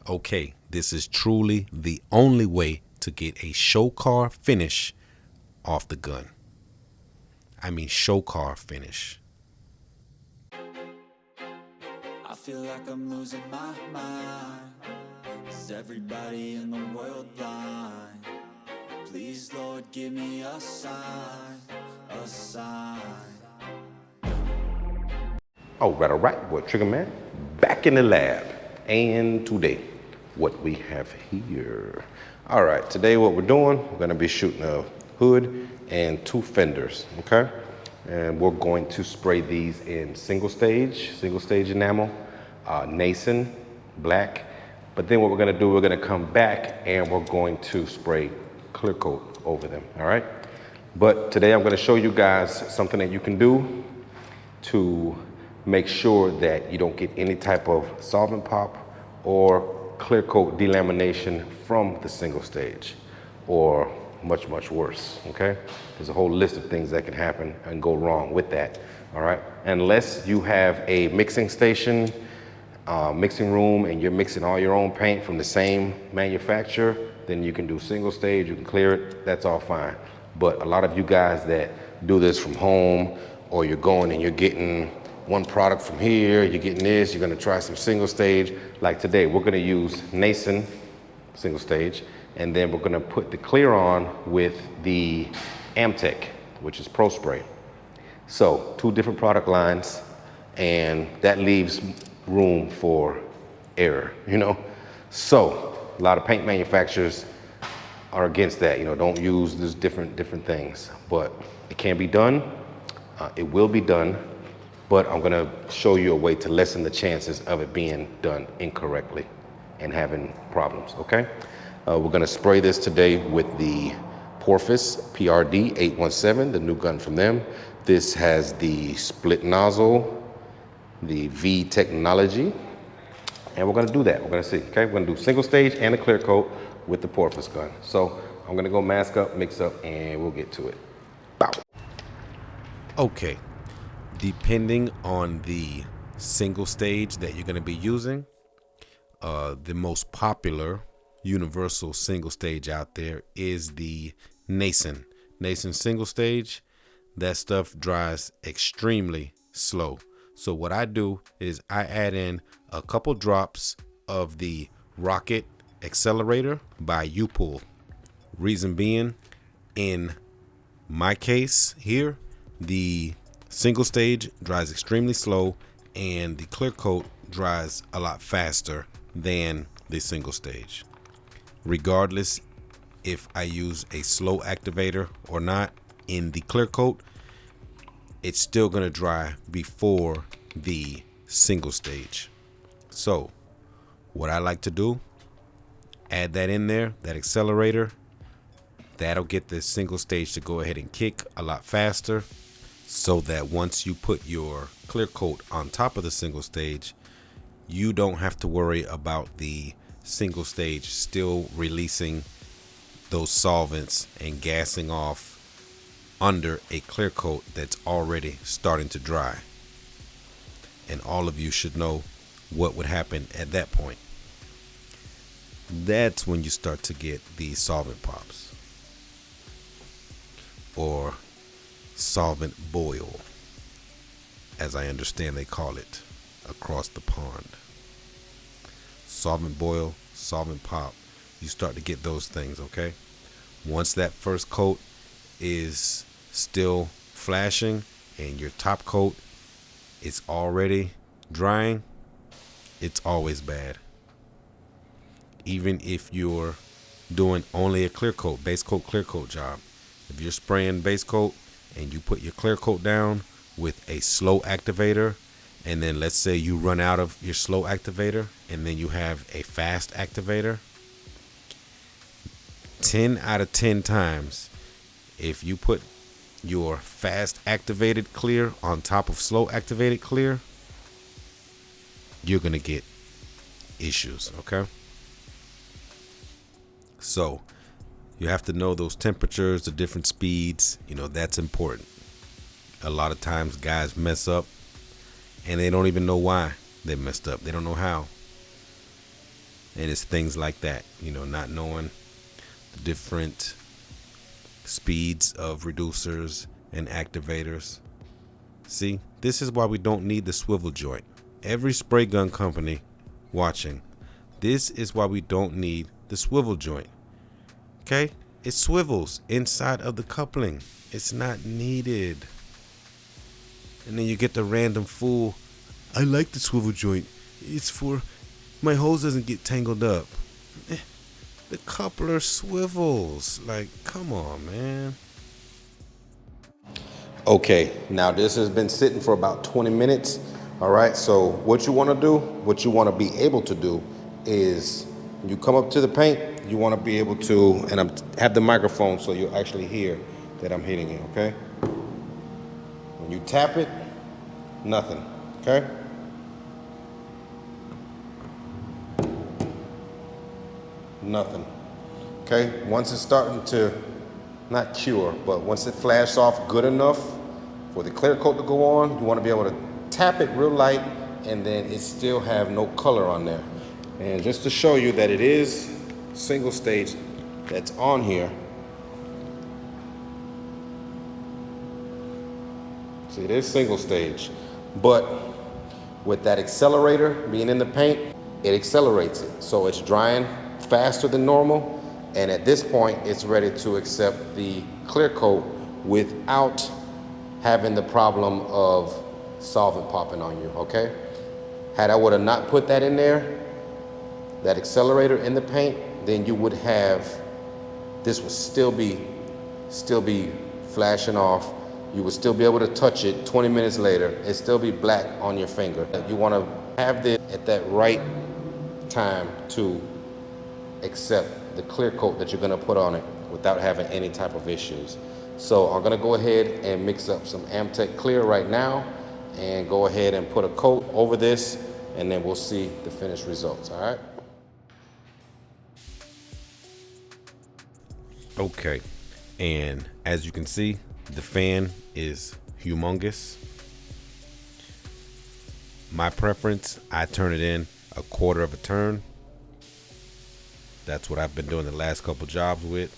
Okay, this is truly the only way to get a show car finish off the gun. I mean show car finish. I feel like I'm losing my mind. Is everybody in the world blind? Please, Lord, give me a sign, a sign. All right, boy, Trigger Man, back in the lab. And today, what we have here. All right, today what we're doing, we're gonna be shooting a hood and two fenders, okay? And we're going to spray these in single stage enamel, Nason, black. But then what we're gonna do, we're gonna come back and we're going to spray clear coat over them, all right? But today I'm gonna show you guys something that you can do to make sure that you don't get any type of solvent pop or clear coat delamination from the single stage, or much, much worse, okay? There's a whole list of things that can happen and go wrong with that, all right? Unless you have a mixing station, mixing room, and you're mixing all your own paint from the same manufacturer, then you can do single stage, you can clear it, that's all fine. But a lot of you guys that do this from home, or you're going and you're getting one product from here, you're getting this, you're gonna try some single stage. Like today, we're gonna use Nason single stage, and then we're gonna put the clear on with the AmTech, which is ProSpray. So, two different product lines, and that leaves room for error, you know? So, a lot of paint manufacturers are against that, you know, don't use these different things, but it can be done. It will be done, but I'm gonna show you a way to lessen the chances of it being done incorrectly and having problems, okay? We're gonna spray this today with the Porphis PRD 817, the new gun from them. This has the split nozzle, the V technology, and we're gonna do that. We're gonna see, okay? We're gonna do single stage and a clear coat with the Porphis gun. So I'm gonna go mask up, mix up, and we'll get to it. Bow. Okay, depending on the single stage that you're going to be using, the most popular universal single stage out there is the Nason single stage. That stuff dries extremely slow. So what I do is I add in a couple drops of the Rocket Accelerator by U-Pull. Reason being, in my case here, the single stage dries extremely slow and the clear coat dries a lot faster than the single stage. Regardless if I use a slow activator or not in the clear coat, it's still going to dry before the single stage. So what I like to do, add that in there, that accelerator. That'll get the single stage to go ahead and kick a lot faster, so that once you put your clear coat on top of the single stage, you don't have to worry about the single stage still releasing those solvents and gassing off under a clear coat that's already starting to dry. And all of you should know what would happen at that point. That's when you start to get the solvent pops, or solvent boil, as I understand they call it across the pond. Solvent boil, solvent pop, you start to get those things, okay? Once that first coat is still flashing and your top coat is already drying, it's always bad. Even if you're doing only a clear coat, base coat, clear coat job, if you're spraying base coat and you put your clear coat down with a slow activator, and then let's say you run out of your slow activator and then you have a fast activator, 10 out of 10 times, if you put your fast activated clear on top of slow activated clear, you're gonna get issues, okay? So you have to know those temperatures, the different speeds, you know, that's important. A lot of times guys mess up and they don't even know why they messed up. They don't know how. And it's things like that, you know, not knowing the different speeds of reducers and activators. See, this is why we don't need the swivel joint. Every spray gun company watching, this is why we don't need the swivel joint. Okay? It swivels inside of the coupling. It's not needed. And then you get the random fool, I like the swivel joint. It's for my hose doesn't get tangled up. The coupler swivels. Like, come on, man. Okay, now this has been sitting for about 20 minutes. All right, so what you want to do, what you want to be able to do is you come up to the paint, you want to be able to, and I have the microphone so you'll actually hear that I'm hitting it, okay? When you tap it, nothing, okay? Nothing, okay? Once it's starting to, not cure, but once it flashes off good enough for the clear coat to go on, you want to be able to tap it real light and then it still have no color on there. And just to show you that it is single stage that's on here. See, it is single stage, but with that accelerator being in the paint, it accelerates it. So it's drying faster than normal. And at this point, it's ready to accept the clear coat without having the problem of solvent popping on you, okay? Had I would have not put that in there, that accelerator in the paint, then you would have, this would still be flashing off. You would still be able to touch it 20 minutes later. It'd still be black on your finger. You want to have this at that right time to accept the clear coat that you're going to put on it without having any type of issues. So I'm going to go ahead and mix up some AmTech clear right now and go ahead and put a coat over this, and then we'll see the finished results. All right. Okay, and as you can see, the fan is humongous. My preference, I turn it in a quarter of a turn. That's what I've been doing the last couple jobs with.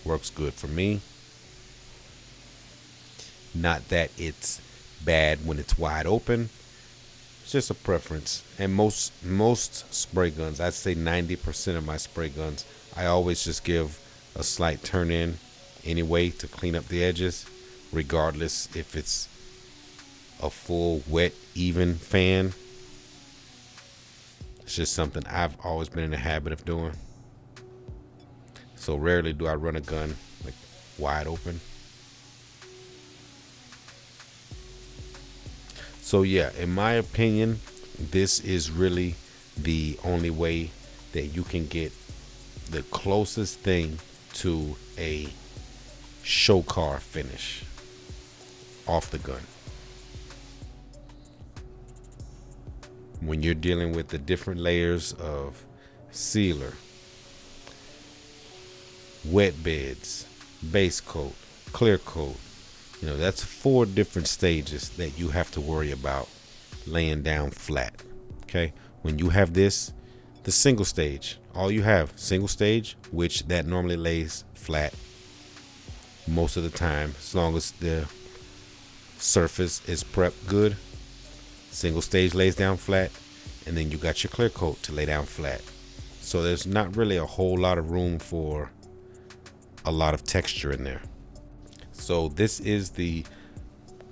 Works good for me. Not that it's bad when it's wide open. It's just a preference. And most spray guns, I'd say 90% of my spray guns, I always just give a slight turn in anyway to clean up the edges, regardless if it's a full wet even fan. It's just something I've always been in the habit of doing. So rarely do I run a gun like wide open. So yeah, in my opinion, this is really the only way that you can get the closest thing to a show car finish off the gun. When you're dealing with the different layers of sealer, wet beds, base coat, clear coat, you know, that's 4 different stages that you have to worry about laying down flat. Okay, when you have this, the single stage, all you have single stage, which that normally lays flat most of the time, as long as the surface is prepped good. Single stage lays down flat, and then you got your clear coat to lay down flat. So there's not really a whole lot of room for a lot of texture in there. So this is the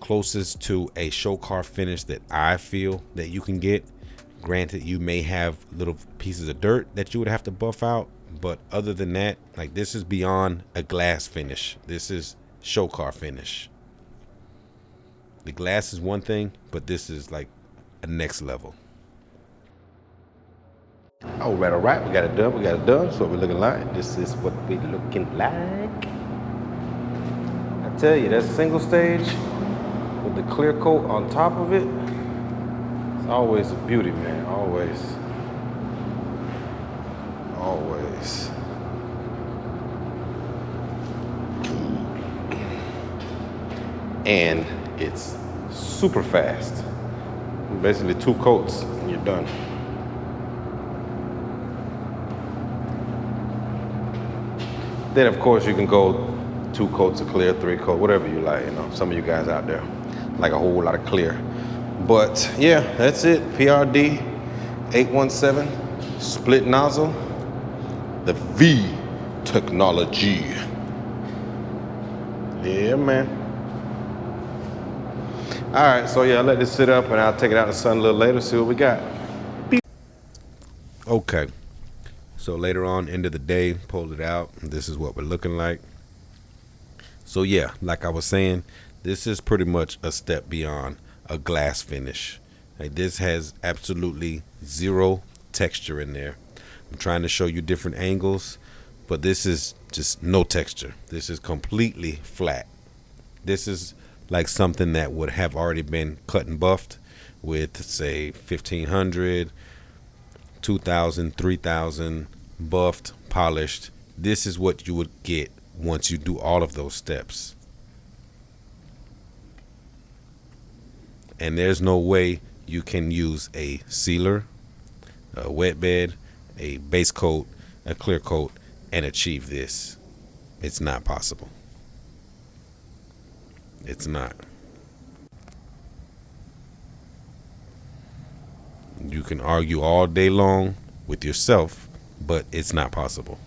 closest to a show car finish that I feel that you can get. Granted, you may have little pieces of dirt that you would have to buff out, but other than that, like, this is beyond a glass finish. This is show car finish. The glass is one thing, but this is like a next level. All right, we got it done, That's what we're looking like. This is what we're looking like. I tell you, that single stage with the clear coat on top of it, it's always a beauty, man, always. And it's super fast. Basically 2 coats and you're done. Then of course you can go 2 coats of clear, 3 coat, whatever you like, you know. Some of you guys out there like a whole lot of clear. But yeah, that's it. PRD 817 split nozzle, the V technology. Yeah, man. All right, so yeah, I'll let this sit up and I'll take it out in the sun a little later, see what we got. Okay, so later on, end of the day, pulled it out. This is what we're looking like. So yeah, like I was saying, this is pretty much a step beyond a glass finish. Like, this has absolutely zero texture in there. I'm trying to show you different angles, but this is just no texture. This is completely flat. This is like something that would have already been cut and buffed with, say, 1500, 2000, 3000, buffed, polished. This is what you would get once you do all of those steps. And there's no way you can use a sealer, a wet bed, a base coat, a clear coat, and achieve this. It's not possible. It's not. You can argue all day long with yourself, but it's not possible.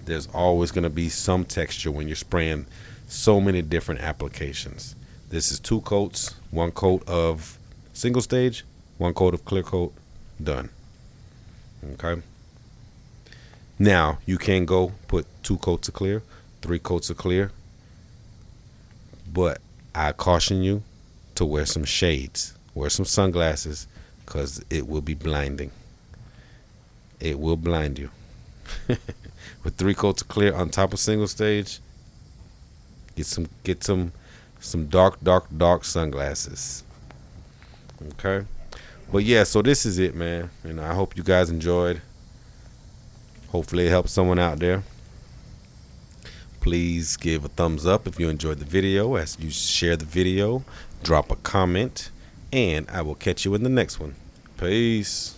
There's always going to be some texture when you're spraying so many different applications. This is 2 coats, 1 coat of single stage, 1 coat of clear coat, done. Okay. Now you can go put 2 coats of clear, 3 coats of clear, but I caution you to wear some shades, wear some sunglasses, because it will be blinding. It will blind you. With 3 coats of clear on top of single stage, get some dark sunglasses. Okay. But yeah, so this is it, man. You know, I hope you guys enjoyed. Hopefully it helps someone out there. Please give a thumbs up if you enjoyed the video. As you share the video, drop a comment, and I will catch you in the next one. Peace.